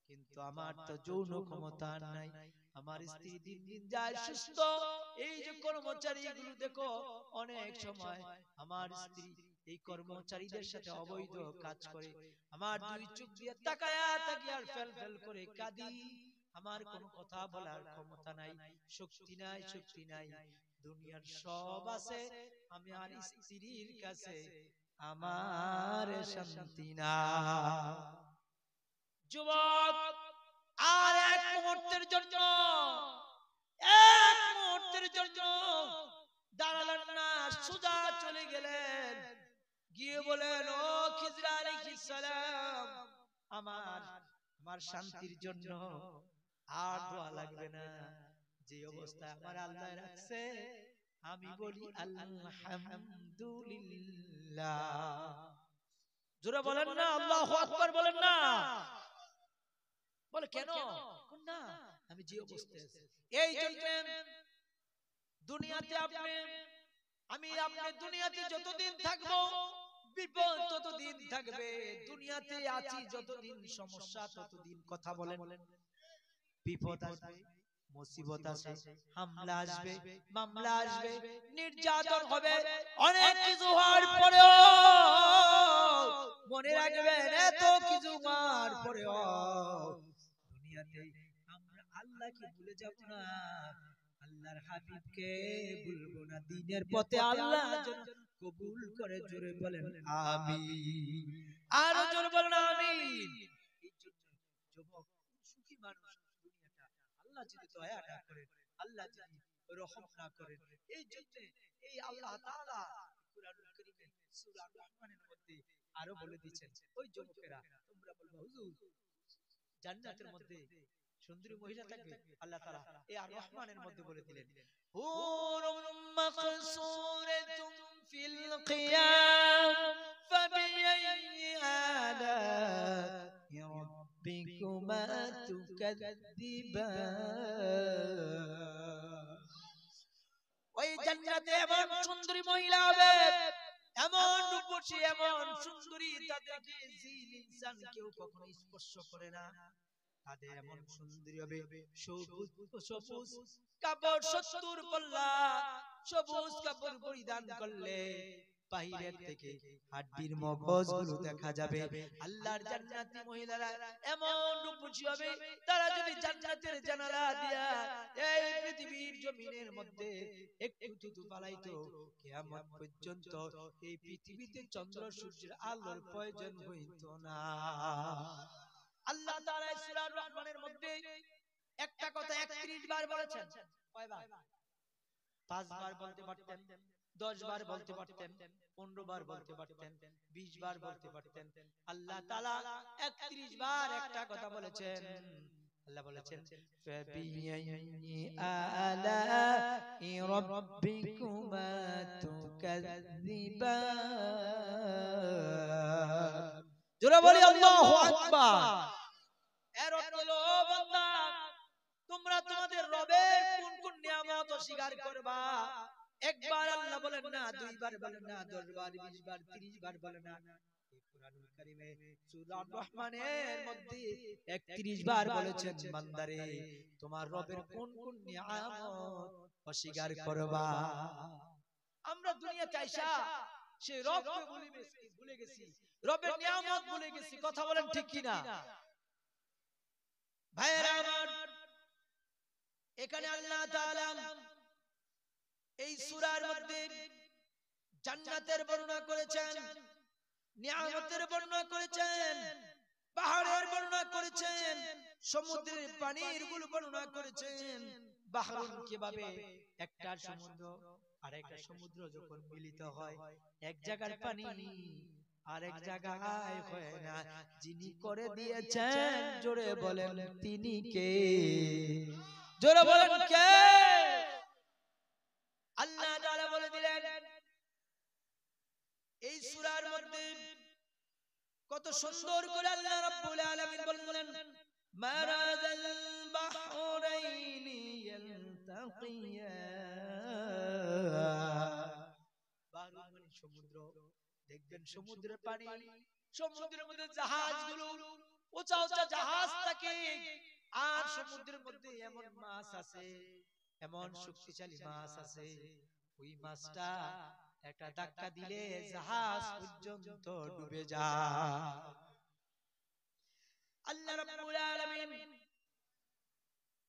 কিন্তু আমার তো যৌন ক্ষমতা নাই। আমার স্ত্রী দিন দিন যায় সুস্থ। এই যে কর্মচারী গুলো দেখো, অনেক সময় আমার স্ত্রী এই কর্মচারীদের সাথে অবৈধ কাজ করে। আমার দুই চোখ দিয়ে তাকায়া তাকিয়ে আর ফেল ফেল করে কাঁদি। আমার কোনো কথা বলার ক্ষমতা নাই, শক্তি নাই, শক্তি নাই। দুনিয়ার সব আছে, আমি আর স্ত্রীর কাছে আমার শান্তি না। যুবক আর এক মুহূর্তের জন্য দাঁড়ালেন না, সোজা চলে গেলেন, গিয়ে বলেন, ও খিজর আলাইহিস সালাম, আমার শান্তির জন্য আর দোয়া লাগবে না। যে অবস্থায় আমার আল্লাহ রাখছে, আমি বলি আলহামদুলিল্লাহ। জোরে বলেন না, আল্লাহু আকবার বলেন না। বলে কেন? না, আমি যে অবস্থায় আছি। এই জন্য দুনিয়াতে আপনি দুনিয়াতে যতদিন থাকবো বিপদ ততদিন থাকবে। দুনিয়াতে আছি যতদিন সমস্যা ততদিন। কথা বলেন, বিপদ আসবে, মুসিবত আসবে, হামলা আসবে, মামলা আসবে, নির্যাতন হবে, অনেক কিছু হওয়ার পরেও মনে রাখবেন, এত কিছু হওয়ার পরেও দুনিয়াতে আমরা আল্লাহকে ভুলে যাব না, আল্লাহর হাবিবকে ভুলবো না। দিনের পথে আল্লাহ যেন কবুল করে। জোরে বলেন আমিন, আরো জোরে বলেন আমিন। এই জন্য যুবক, সুখী মানুষ দুনিয়াটা, আল্লাহ যদি দয়া না করেন, আল্লাহ যদি রহম না করেন, এই জন্য এই আল্লাহ তাআলা কুরআনুল কারীমে সূরা রহমানের মধ্যে আরো বলে দিয়েছেন, ওই যুবকেরা তোমরা বলবা হুজুর জান্নাতের মধ্যে সুন্দরী মহিলা থাকবে। আল্লাহ তাআলা এই আর রহমানের মধ্যে বলে দিলেন, হুরুম মাকসুরাতুম ফিল কিয়াম ফাবিআইয়ি আলা'i রাব্বিকুমা তুকাযযিবান। ওই জান্নাতে এমন সুন্দরী মহিলা হবে, এমন রূপসী, এমন সুন্দরী, তাদেরকে জিন ইনসান কেউ কখনো স্পর্শ করে না। তাদের এমন সুন্দরী হবে, সবুজ সবুজ কাপড় 70 পল্লা সবুজ কাপড় পরিধান করলে বাহিরের থেকে হাড়ির মগজগুলো দেখা যাবে। আল্লাহর জান্নাতি মহিলারা এমন রূপসী হবে, তারা যদি জান্নাতের জানালা দিয়া এই পৃথিবীর জমিনের মধ্যে একটু থুতু ফালাইতো, কিয়ামত পর্যন্ত এই পৃথিবীতে চন্দ্র সূর্যের আলোর প্রয়োজন হইতো না। আল্লাহ তাআলা সূরা রহমানের মধ্যে একটা কথা 31 বার বলেছেন। কয়বার? 5 বার বলতে পারতেন, 10 বার বলতে পারতেন, 15 বার বলতে পারতেন, 20 বার বলতে পারতেন। আল্লাহ তাআলা 31 বার একটা কথা বলেছেন। আল্লাহ বলেছেন, ফাবিআইয়ি আলা'i রাব্বিকুমা তুকাযযিবান। জোরে বলি আল্লাহু আকবার। এর অর্থ হলো, ও বান্দা, তোমরা তোমাদের রবের কোন কোন নিয়ামত অস্বীকার করবা? একবার আল্লাহ বলেন না, দুইবার বলেন না, 10 বার, 20 বার, 30 বার বলেন না। এই কুরআনুল কারীমে সূরা রহমানের মধ্যে 31 বার বলেছেন, বান্দারে তোমার রবের কোন কোন নিয়ামত অস্বীকার করবা? আমরা দুনিয়াতে আইসা সে রবকে ভুলে গেছি, রবের নিয়ামত ভুলে গেছি। কথা বলেন ঠিক কিনা? ভাইরা আমার, এখানে আল্লাহ তাআলা এই সূরার মধ্যে জান্নাতের বর্ণনা করেছেন, নিয়ামতের বর্ণনা করেছেন, পাহাড়ের বর্ণনা করেছেন, সমুদ্রের পানির গুলো বর্ণনা করেছেন, বাহরুন কিভাবে একটা সমুদ্র আর একটা সমুদ্র যখন মিলিত হয় এক জায়গার পানি আরেক জায়গায় হয় না, যিনি করে দিয়েছেন জোরে বলেন তিনি কে? জোরে বলেন কে? আল্লাহ তাআলা বলে দিলেন এই সূরার মধ্যে কত সুন্দর করে আল্লাহ রাব্বুল আলামিন বললেন মারাজাল বাহরাইনি ইয়ালতাকিয়ান। বাহরুন মানে সমুদ্র। দেখবেন সমুদ্রের পানি, সমুদ্রের মধ্যে জাহাজগুলো উঁচা উঁচা জাহাজ থাকে, আর সমুদ্রের মধ্যে এমন মাছ আছে, এমন শক্তিশালী মাছ আছে, ওই মাছটা একটা ধাক্কা দিলে জাহাজ পর্যন্ত ডুবে যায়। আল্লাহ রাব্বুল আলামিন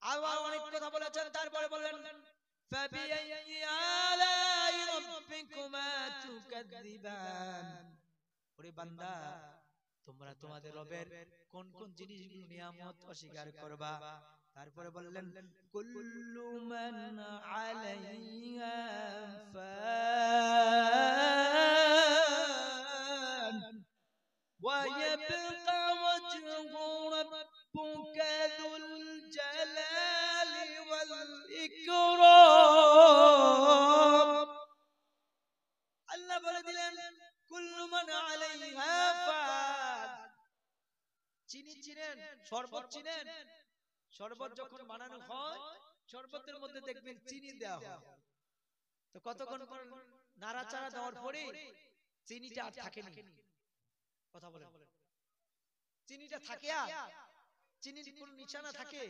আবার অনেক কথা বলেছেন, তারপরে বলেন ফাবিআইয়ি আলাই রাব্বিকুমা তুকাযযিবান। ওরে বান্দা, তোমরা তোমাদের রবের কোন কোন জিনিসগুলো নিয়ামত অস্বীকার করবা? তারপরে বললেন কুল্লু মান আলাইহা ফান ওয়া ইয়াবকা ওয়াজহু রাব্বুকা যুল জালালি ওয়াল ইকরাম। আল্লাহ বলে দিলেন কুল্লু মান আলাইহা ফান। চিনি চিনেন? শরবত চিনেন? শরবত যখন বানানো হয় শরবতের মধ্যে দেখবেন চিনি দেওয়া হয়, তো কতক্ষণ পর নাড়াচাড়া দেওয়ার পরে চিনিটা আর থাকে না। কথা বলেন, চিনিটা থাকে? আর চিনির কোনো নিশানা থাকে?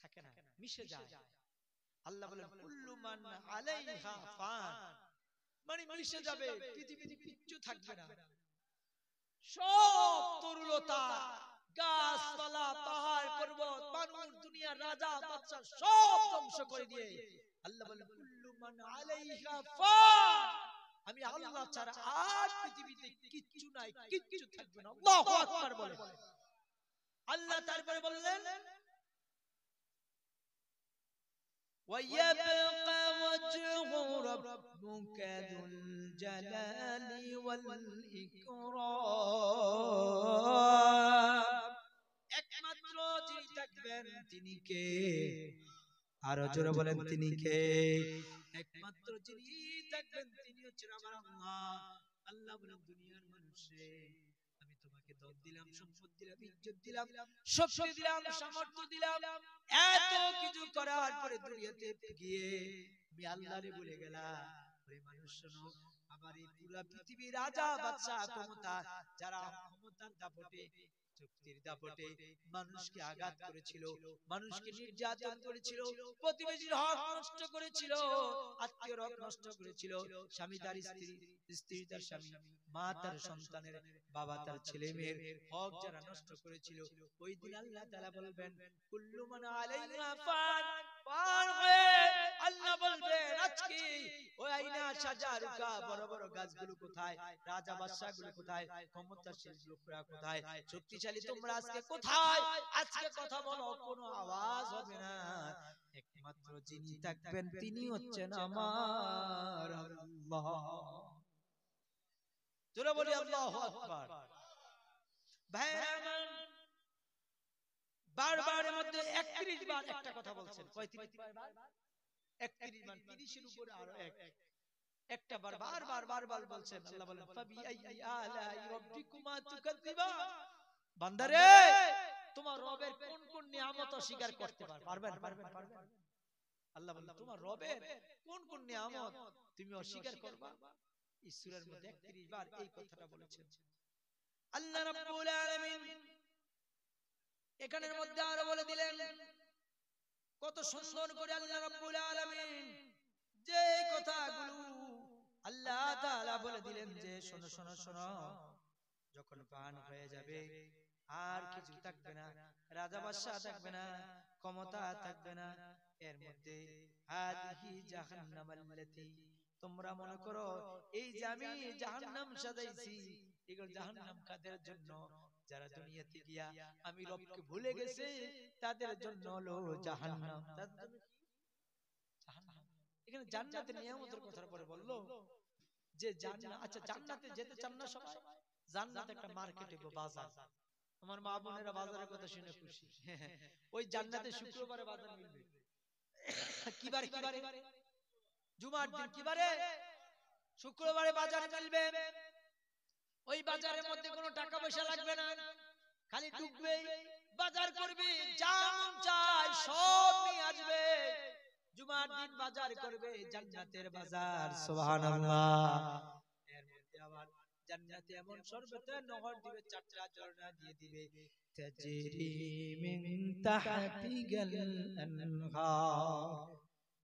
থাকে না, মিশে যায়। আল্লাহ বলেন কুল্লু মান আলাইহা ফান, মানে মিশে যাবে, পৃথিবীতে কিচ্ছু থাকবে না, সব তরুলতা, গাছপালা, পাহাড় পর্বত, মানুষ, দুনিয়ার রাজা বাদশা সব ধ্বংস করে দিয়ে আল্লাহ বলেন কুল্লু মান আলাইহা ফান, আমি আল্লাহ ছাড়া আর পৃথিবীতে কিচ্ছু নাই, কিচ্ছু থাকবে না। আল্লাহু আকবার বলে। আল্লাহ তারপরে বললেন وَيَبْقَى وَجْهُ رَبُّكَ ذُو الْجَلَالِ وَالْإِكْرَامِ। একমাত্র যিনি থাকবেন তিনি কে? আরো জোরে বলেন তিনি কে? একমাত্র যিনি থাকবেন তিনি হচ্ছেন আমার আল্লাহ। আল্লাহ বলেন দুনিয়ার মানুষে আমি তোমাকে ধন দিলাম, সম্পদ দিলাম, ইজ্জত দিলাম, শক্তি দিলাম, সামর্থ্য দিলাম, এত কিছু করার পরে দুনিয়াতে গিয়ে আমি আল্লাহরে ভুলে গেলাম। ওরে মানুষ শোনো, আমার এই পুরো পৃথিবীর রাজা বাদশা ক্ষমতা, যারা ক্ষমতার দাপটে, শক্তির দাপটে মানুষকে আঘাত করেছিল, মানুষকে নির্যাতন করেছিল, প্রতিবেশীর হক নষ্ট করেছিল, আত্মীয়র হক নষ্ট করেছিল, স্বামী তার স্ত্রী, স্ত্রী তার স্বামী, মা তার সন্তানের, বাবা তার ছেলে মেয়ের হক যারা নষ্ট করেছিল, ওই দিন আল্লাহ তাআলা বলবেন কুল্লু মান আলাইহা ফান। পার হয়ে আল্লাহ বলবেন আজকে ওই আইনা শাজারুকা, বড় বড় গাছগুলো কোথায়? রাজা বাদশাগুলো কোথায়? ক্ষমতাশীল লোকরা কোথায়? শক্তিশালী তোমরা আজকে কোথায়? আজকে কথা বলো, কোনো আওয়াজ হবে না। একমাত্র যিনি থাকবেন তিনি হচ্ছেন আমার আল্লাহ। জোরে বলি আল্লাহু আকবার। ভাইরা আমার, বারবারের মধ্যে 31 বার একটা কথা বলছেন। কয় 30 বার? 31 বার, 30 এর উপরে আরো একটা বার বারবার বলছেন। আল্লাহ বলেন ফাবিআইয়ি আলাই রাব্বিকুমা তুকাযযিবান। বান্দারে, তোমার রবের কোন কোন নিয়ামত অস্বীকার করতে পারবেন? আল্লাহ বলেন তোমার রবের কোন কোন নিয়ামত তুমি অস্বীকার করবা? এই সূরার মধ্যে 31 বার এই কথাটা বলেছেন আল্লাহ রাব্বুল আলামিন। এখানের মধ্যে আরো বলে দিলেন কত সুন্দর করে আল্লাহ রাব্বুল আলামিন যে কথাগুলো আল্লাহ তাআলা বলে দিলেন যে শোনো শোনো শোনো, যখন পান হয়ে যাবে আর কিছু থাকবে না, রাজা বাদশা থাকবে না, ক্ষমতা থাকবে না, এর মধ্যে হাদিহি জাহান্নাম আল্লাতী, তোমরা মনে করো এই যে আমি জাহান্নাম সাজাইছি, এগুলো জাহান্নাম কাদের জন্য? যারা দুনিয়াতে গিয়া আমি রবকে ভুলে গেছে তাদের জন্য হলো জাহান্নাম। তাদের জন্য কি? এখানে জান্নাতের নিয়ামতের কথা পরে বললো যে জান্নাত, আচ্ছা জান্নাতে যেতে চান না সবাই? জান্নাত একটা মার্কেট বা বাজার। আমার মা বোনেরা বাজারের কথা শুনে খুশি। ওই জান্নাতে শুক্রবারে বাজার মিলবে। কিবারে কিবারে? জুমার দিন। কিবারে? শুক্রবারে বাজার মিলবে। ওই বাজারের মধ্যে কোনো টাকা পয়সা লাগবে না, খালি ঢুকবে, বাজার করবে, যা মন চায় সব নিয়ে আসবে। জুমার দিন বাজার করবে, জান্নাতের বাজার। সুবহানাল্লাহ। এর মধ্যে আবার জান্নাতে এমন শরবতের নহর দিবে, 4টা ঝর্ণা দিয়ে দিবে, তাজরি মিন তাহতিগাল আনহার।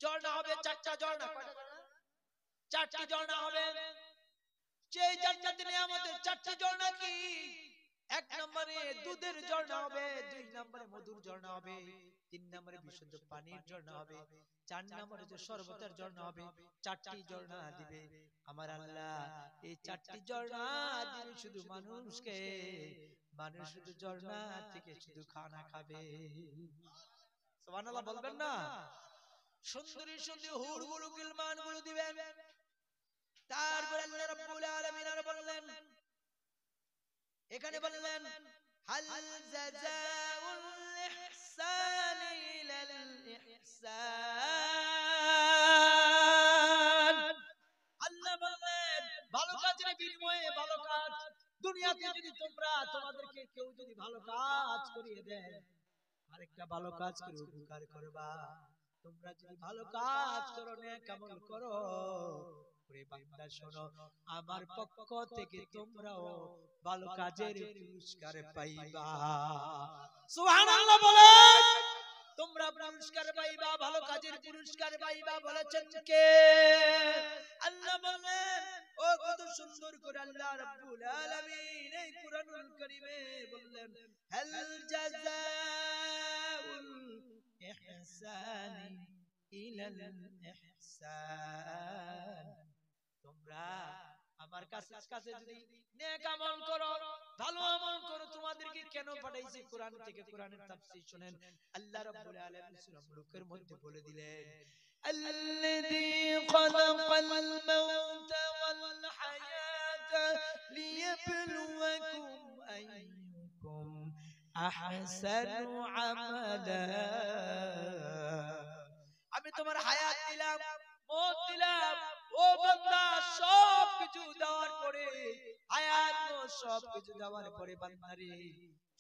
ঝর্ণা হবে 4টা ঝর্ণা। কয়টা ঝর্ণা? 4টি ঝর্ণা হবে। যে জান্নাতের নিয়ামতের 4টি ঝর্ণা কি? 1 নম্বরে দুধের ঝর্ণা হবে, 2 নম্বরে মধুর ঝর্ণা হবে, 3 নম্বরে বিশুদ্ধ পানির ঝর্ণা হবে, 4 নম্বরে যে শরবতের ঝর্ণা হবে। 4টি ঝর্ণা দিবে আমার আল্লাহ। এই 4টি ঝর্ণা দিবে শুধু মানুষকে, মানুষ শুধু ঝর্ণা থেকে শুধু খানা খাবে। সুবহানাল্লাহ বলবেন না? সুন্দরী সুন্দরী হুরগুলো গিলমানগুলো দিবেন। তারপর আল্লাহ রাব্বুল আলামিন আর বললেন, এখানে বললেন হাল জাযাউল ইহসানি ইলাল ইহসান। আল্লাহ বললেন ভালো কাজের বিনিময়ে ভালো কাজ। দুনিয়াতে যদি তোমরা, তোমাদেরকে কেউ যদি ভালো কাজ করিয়ে দেয়, আরেকটা ভালো কাজ করে উপকার করবা। তোমরা যদি ভালো কাজ করো, নেক আমল করো, ওরে বান্দা শোনো, আমার পক্ষ থেকে তোমরাও ভালো কাজের পুরস্কার পাইবা। সুবহানাল্লাহ বলেন। তোমরা পুরস্কার পাইবা, ভালো কাজের পুরস্কার পাইবা। বলেছেন কে? আল্লাহ বলেন। ও কত সুন্দর করে আল্লাহ রাব্বুল আলামিন এই কুরআনুল কারীমে বললেন, হাল জাযাউল ইহসানি ইলাল ইহসান। তোমরা আমার কাছে যদি নেক আমল করো, ভালো আমল করো, তোমাদেরকে কেন পাঠাইছি? কোরআন থেকে, কোরআনের তাফসীর শুনেন। আল্লাহ রাব্বুল আলামিন সূরা মুলুকের মধ্যে বলে দিলেন, আল্লাযী খালাকাল মাউতা ওয়াল হায়াতা লিয়াবলুয়াকুম আইয়ুকুম আহসানু আমালা। আমি তোমার হায়াত দিলাম, মত দিলাম। ও বান্দা, সব কিছু দেওয়ার পরে, হায়াত মত সব কিছু দেওয়ার পরে বান্দারে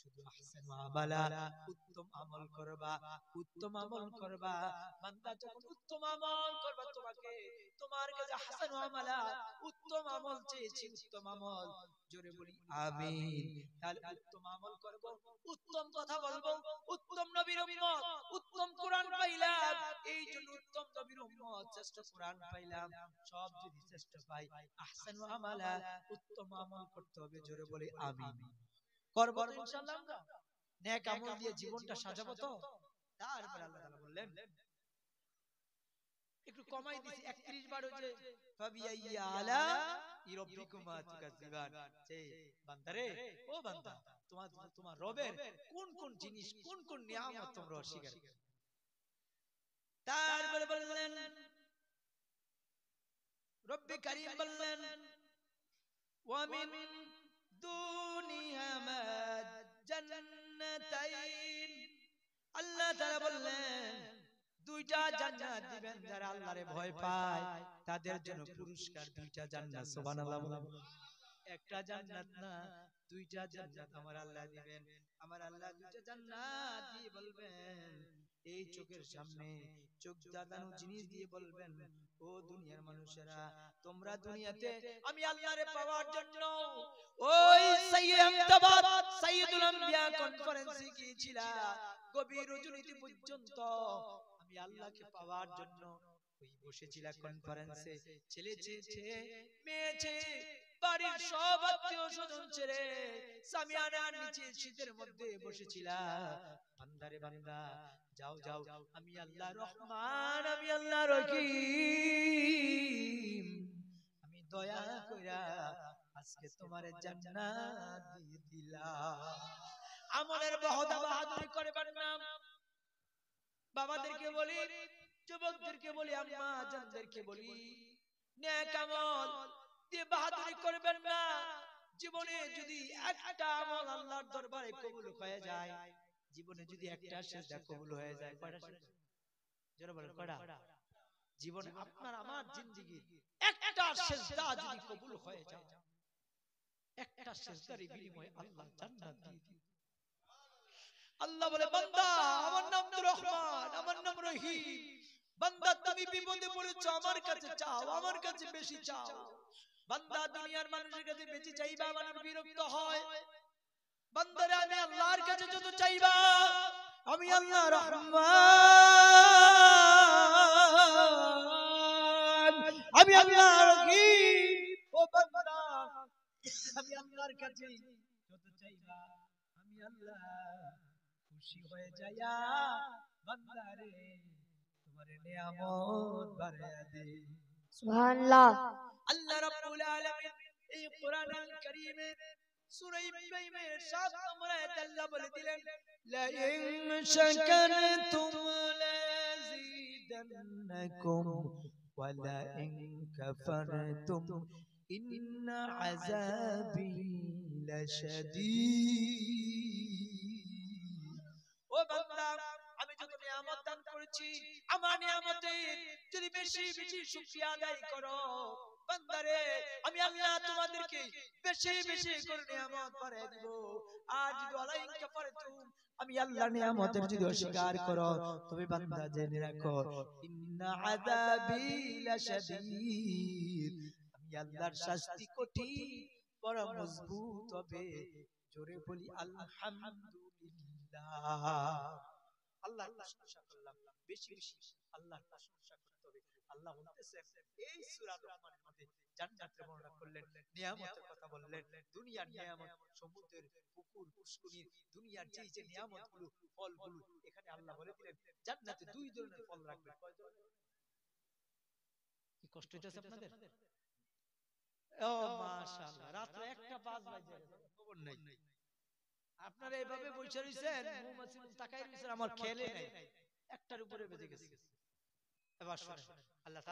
শুধু আহসানু আমালা, উত্তম আমল করবা, উত্তম আমল করবা। বান্দা যখন উত্তম আমল করবা, তোমার কাছে আহসানু আমালা, উত্তম আমল চেয়েছি, উত্তম আমল। জোরে বলি আমিন। তাহলে উত্তম আমল করব, উত্তম কথা বলবো, উত্তম নবীর উম্মত, উত্তম কোরআন পাইলাম। এই জন্য উত্তম নবীর উম্মত, শ্রেষ্ঠ কোরআন পাইলাম। সব যদি শ্রেষ্ঠ পাই, আহসানু আমালা, উত্তম আমল করতে হবে। জোরে বলি আমিন। করব তো ইনশাআল্লাহ। আমরা নেক আমল দিয়ে জীবনটা সাজাবো তো। তারপর আল্লাহ তাআলা বললেন, একটু কমাই দিছি 31 বার হচ্ছে ফাবিআইয়া আলা রাব্বিকুমা তুকাজ্জিবান। সেই বান্দারে, ও বান্দা, তোমার রবের কোন কোন জিনিস, কোন কোন নিয়ামত তোমরা অস্বীকার করো। তারপরে বললেন, রব্বি কারীম বললেন, ওয়া মিন দুনিহিমা জান্নাতাইন। আল্লাহ তাআলা বললেন, 2টা জান্নাত দিবেন। যারা আল্লাহরে ভয় পায় তাদের জন্য পুরস্কার 2টা জান্নাত। সুবহানাল্লাহ বলেন। একটা জান্নাত না, 2টা জান্নাত আমার আল্লাহ দিবেন। আমার আল্লাহ 2টা জান্নাত দিয়ে বলবেন, এই চোখের সামনে চোখ দাদানো জিনিস দিয়ে বলবেন, ও দুনিয়ার মানুষেরা, তোমরা দুনিয়াতে আমি আল্লাহরে পাওয়ার জন্য ওই সাইয়্যিদুল আম্বিয়া কনফারেন্সে গিয়েছিলা, গভীর রজনীতি পর্যন্ত আমি আল্লাহকে পাওয়ার জন্য ওই বসেছিলা কনফারেন্সে। ছেলে চেয়েছে, মেয়ে চেয়ে, বাড়ির সব আত্মীয় স্বজন ছেড়ে সামিয়ানার নিচে শীতের মধ্যে বসেছিলা। বান্দারে বান্দা, যাও যাও, আমি আল্লাহ রহমান, আমি আল্লাহ রহিম, আমি দয়া কইরা আজকে তোমার জান্নাত দিয়ে দিলাম। আমলের বাহাদুরি করবেন না। বাবাদেরকে বলি, যুবকদেরকে বলি, আম্মা জানদেরকে বলি, নেক আমল দিয়ে বাহাদুরি করবেন না। জীবনে যদি একটা আমল আল্লাহর দরবারে কবুল হয়ে যায়, জীবনে যদি একটা সিজদা কবুল হয়ে যায়, কয়টা সিজদা? যারা বলেন কয়টা? জীবনে আপনার আমার জিন্দেগির একটা সিজদা যদি কবুল হয়ে যায়, একটা সিজদার বিনিময়ে আল্লাহ জান্নাত দিয়ে দিবেন। আল্লাহ বলে, বান্দা আমার নাম তো রহমান, আমার নাম রহিম, বান্দা তুমি বিপদে পড়েছো, আমার কাছে চাও, আমার কাছে বেশি চাও। বান্দা দুনিয়ার মানুষের কাছে বেশি চাইবা, মানুষ বিরক্ত হয়। বান্দারে আমি আল্লাহর কাছে যত চাইবা, আমি আল্লাহ রহমান, আমি আল্লাহ রহিম। ও বান্দা, আমি আল্লাহর কাছে যত চাইবা, আমি আল্লাহ খুশি হয়ে যাইয়া বান্দারে তোমার নিয়ামত বাড়ায়া দেই। সুবহানাল্লাহ। আল্লাহ রাব্বুল আলামিন এই কোরআনুল কারীমে সূরা ইব্রাহিমের ৭ নম্বর আয়াতে আল্লাহ বলে দিলেন, লা ইন শাকারতুম লাযীদান্নাকুম ওয়া লা ইন কাফারতুম ইন্না আযাবি লাশাদীদ। ও বান্দা, আমি যত নিয়ামত দান করেছি, আমার নিয়ামতের যদি বেশি বেশি শুকরিয়া আদায় করো, বান্দারে আমি আল্লাহ তোমাদেরকে বেশি বেশি করে নিয়ামত বাড়ায় দিব। আর যদি আলাইন কাফারতুম, আমি আল্লাহর নিয়ামতের যদি অস্বীকার করো, তবে বান্দা জেনে রাখো, ইন্না আযাবি লাশাদীদ, আমি আল্লাহর শাস্তি কঠিন, বড় মজবুত হবে। জোরে বলি আলহামদুলিল্লাহ। আল্লাহর প্রশংসা করলাম, বেশি বেশি আল্লাহর প্রশংসা করতে হবে। আল্লাহ বলতেছেন এই সূরা রহমানের মধ্যে জান্নাতের বর্ণনা করলেন, নিয়ামতের কথা বললেন, দুনিয়ার নিয়ামত, সমুদ্রের পুকুর পুষ্করিণীর দুনিয়ার যেই যে নিয়ামতগুলো, ফলগুলো, এখানে আল্লাহ বলে দিলেন জান্নাতে দুই ধরনের ফল রাখবে। কয় ধরনের? কি কষ্ট হইতেছে আপনাদের? ও মাশাআল্লাহ, রাতে একটা ৫ বাজে খবর নাই। আপনারা এইভাবে বসে রইছেন, মৌমাছি তাকাই রইছেন, আমার খেলে নাই, একটার উপরে বেজে গেছে। এবার শুনেন, আল্লাহ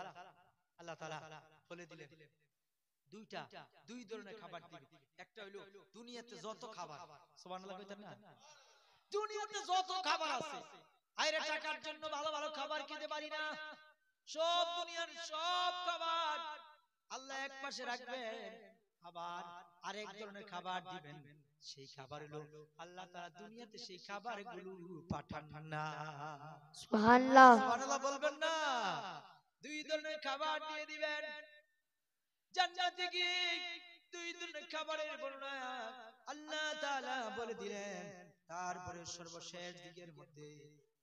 তাআলা বলে দিলেন দুই ধরনের খাবার দিবে। একটা হইলো দুনিয়াতে যত খাবার, সুবহানাল্লাহ কইতেন না, দুনিয়াতে যত খাবার আছে, আইরে টাকার জন্য ভালো ভালো খাবার খেতে পারি না, সব দুনিয়ার সব খাবার আল্লাহ এক পাশে রাখবেন, আবার আরেক ধরনের খাবার দিবেন। সেই খাবার হলো আল্লাহ তাআলা দুনিয়াতে সেই খাবারগুলো পাঠান না। সুবহানাল্লাহ। সুবহানাল্লাহ বলবেন না? দুই ধরনের খাবার দিয়ে দিবেন। জান্নাতে গিয়ে দুই ধরনের খাবারের বর্ণনা আল্লাহ তাআলা বলে দিলেন। তারপরে সর্বশেষ দিকের মধ্যে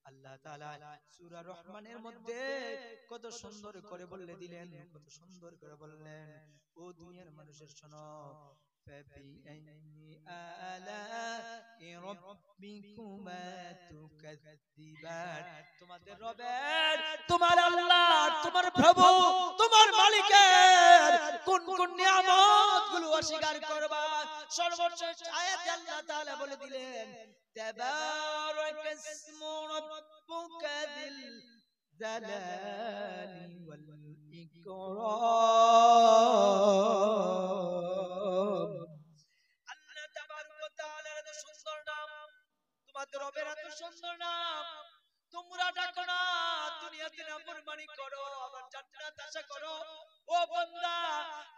আল্লাহ তাআলা সূরা রহমানের মধ্যে কত সুন্দর করে বলে দিলেন, কত সুন্দর করে বললেন, ও দুনিয়ার মানুষের শোনো, ফাবিআইয়ি আলা'i রাব্বিকুমা তুকাযযিবান, তোমাদের রবের, তোমার আল্লাহর, তোমার প্রভু, তোমার মালিকের কোন কোন নিয়ামতগুলো অস্বীকার করবা। সর্বশেষ আয়াতে আল্লাহ তাআলা বলে দিলেন, তাবারাকাসমু রাব্বুকা যিল জালালি ওয়াল ইকরাম। আল্লাহ তাবারক ওয়া তাআলার এত সুন্দর নাম, তোমাদের রবের এত সুন্দর নাম, তোমরা ডাকো না, দুনিয়াতে নাফরমানি করো, আবার জান্নাত আশা করো। ও বান্দা,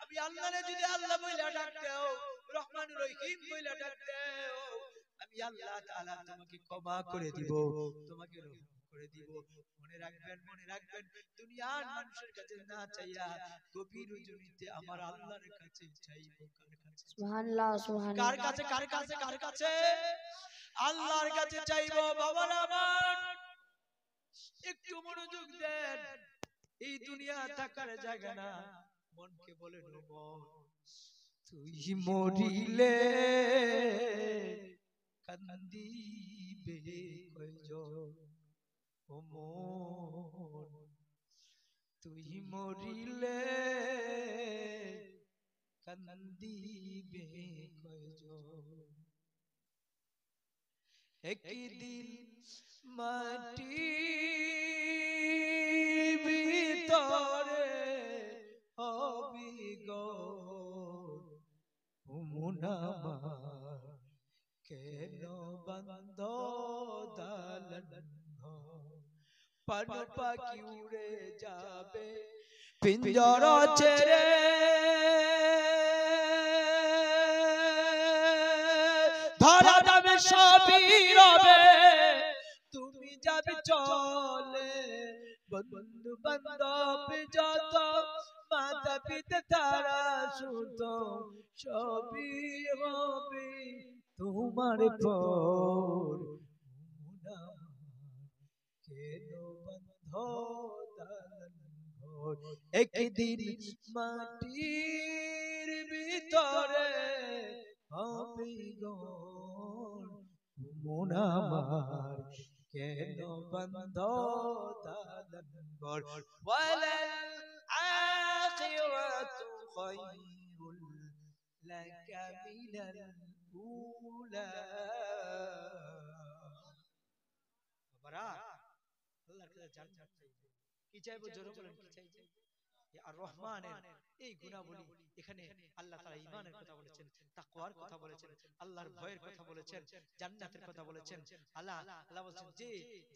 আমি আল্লাহরে যদি আল্লাহ বইলা ডাক দাও, রহমান রহিম বইলা ডাক দাও, আমি আল্লাহ তাআলা তোমাকে ক্ষমা করে দিব, তোমাকে রহম করে দিব। মনে রাখবেন, মনে রাখবেন, দুনিয়ার মানুষের কাছে না চাইয়া গভীর রজনীতে আমার আল্লাহর কাছে চাইবো। কার কাছে? সুবহানাল্লাহ, সুবহানাল্লাহ। কার কাছে? কার কাছে? কার কাছে? আল্লাহর কাছে চাইবো। বাবারা আমার, একটু মনোযোগ দেন, এই দুনিয়া থাকার জায়গা না। মনকে বলেন, ও মন, তুই মরিলে কান্দিবে কয়জন? ও মন, তুই মরিলে কান্দিবে কয়জন? একদিন মাটি আমার কেন বন্ধ দালান ঘর পান পাখি উড়ে যাবে পিঞ্জর ছেড়ে ধরা যাবে সবই রবে তুমি যাবে চলে বন্ধু বান্ধব যত মাতা পিতা তারা শুধু সবই হবে তোমার পর কেন বন্ধ দালান ঘর একদিন মাটির ভিতরে হবে ঘর মন আমার কেন বন্ধ দালান ঘর ওয়ালাল আখিরাতু খায়রুল লাকা মিনাল উলা বাবারা আল্লাহর কাছে জান্নাত চাইবো কি চাইবো জোরে বলেন কি চাইবো আর রহমানের এই গুণাবলী এখানে আল্লাহ তাআলা ঈমানের কথা বলেছেন তাকওয়ার কথা বলেছেন আল্লাহর ভয়ের কথা বলেছেন জান্নাতের কথা বলেছেন আল্লাহ বলেছেন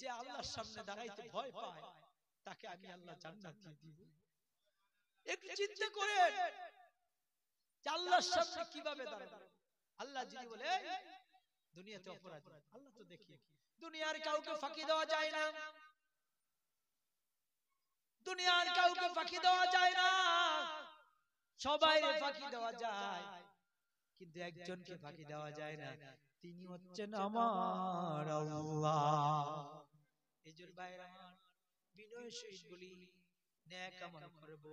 যে আল্লাহর সামনে দাঁড়াইতে ভয় পায় তাকে আমি আল্লাহ জান্নাত দিয়ে দিব একটু চিন্তা করেন যে আল্লাহর সামনে কিভাবে দাঁড়াবেন আল্লাহ যদি বলে দুনিয়াতে অপরাধী আল্লাহ তো দেখি দুনিয়ার কাউকে ফাঁকি দেওয়া যায় না দুনিয়ার কাউকে ফাঁকি দেওয়া যায় না সবাইকে ফাঁকি দেওয়া যায় কিন্তু একজনকে ফাঁকি দেওয়া যায় না তিনি হচ্ছেন আমার আল্লাহ এজন্য ভাইরা আমার বিনয় সহিত বলি নেক আমল করব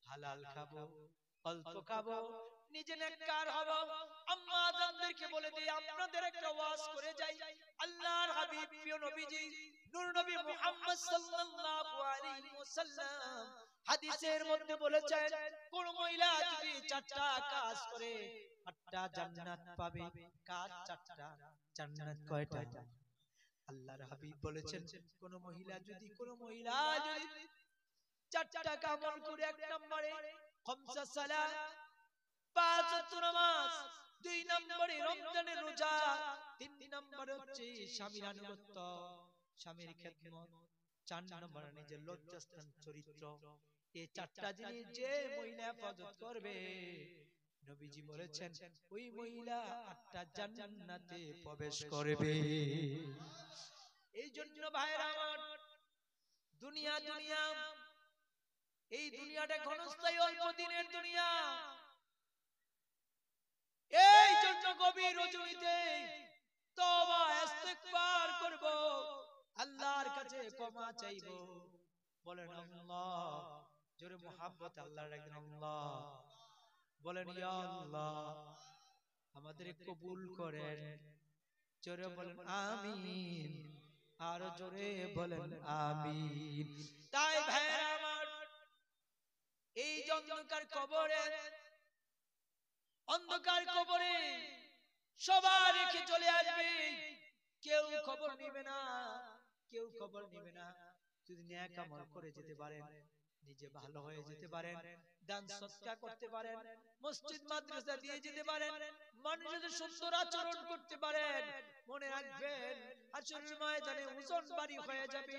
হালাল খাবো অল্প খাবো নিজে নেককার হব আম্মা জানদেরকে বলে দিই আপনাদের একটা ওয়াজ করে যাই আল্লাহর হাবিব প্রিয় নবীজি নূর নবী মুহাম্মদ সাল্লাল্লাহু আলাইহি ওয়াসাল্লাম হাদিসের মধ্যে বলেছেন কোন মহিলা যদি চারটা কাজ করে আটটা জান্নাত পাবে কাজ চারটা জান্নাত কয়টা আল্লাহর হাবিব বলেছেন কোন মহিলা যদি চারটা আমল করে এক নম্বরে খামসা সালাত পাঁচ ওয়াক্ত নামাজ দুই নম্বরে রমজানের রোজা তিন নম্বরে হচ্ছে স্বামীর আনুগত্য স্বামীর খেদমত চার নম্বরে নিজের লজ্জাস্থান চরিত্র এই চারটা জিনিস যে মহিলা হেফাজত করবে নবীজি বলেছেন ওই মহিলা আটটা জান্নাতে প্রবেশ করবে এই জন্য ভাইরা আমার দুনিয়া এই দুনিয়াটা ক্ষণস্থায়ী অল্প দিনের দুনিয়া এই জন্য গভীর রজনীতে তওবা ইস্তিগফার করব আল্লাহর কাছে ক্ষমা চাইব বলেন আল্লাহ জোরে মুহাব্বত আল্লাহর রাখবেন আল্লাহ বলেন ইয়া আল্লাহ আমাদের কবুল করেন জোরে বলেন আমিন আর জোরে বলেন আমিন তাই ভাইরা আমার এই অন্ধকার কবরে সবার রেখে চলে আসবে কেউ খবর নেবে না যদি নেক আমল করে যেতে পারেন নিজে ভালো হয়ে যেতে পারেন দান সদকা করতে পারেন মসজিদ মাদ্রাসা দিয়ে যেতে পারেন মানুষের সুন্দর আচরণ করতে পারেন মনে রাখবেন হাসরের ময়দানে ওজন ভারী হয়ে যাবে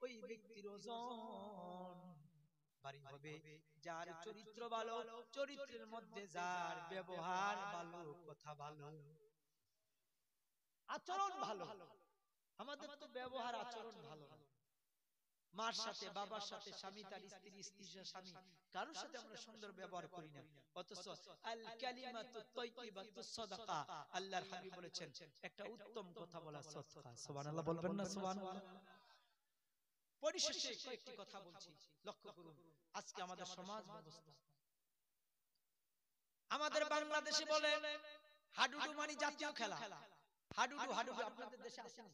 ওই ব্যক্তির ওজন ভারী হবে যার চরিত্র ভালো চরিত্রের মধ্যে যার ব্যবহার ভালো কথা ভালো আচরণ ভালো আমাদের তো ব্যবহার আচরণ ভালো মার সাথে বাবার সাথে স্বামী তার স্ত্রীর স্বামী কারোর সাথে আমরা সুন্দর ব্যবহার করি না অথচ আল কালিমাতু তাইয়্যিবাতু সাদাকা আল্লাহর হাবিব বলেছেন একটা উত্তম কথা বলা সাদকা সুবহানাল্লাহ বলবেন না সুবহানাল্লাহ পরিশেষে কয়েকটি কথা বলছি লক্ষ্য করুন আজকে আমাদের সমাজ ব্যবস্থা আমাদের বাংলাদেশে বলে হাডুডু মানে জাতীয় খেলা হাডুডু আপনাদের দেশে আছে না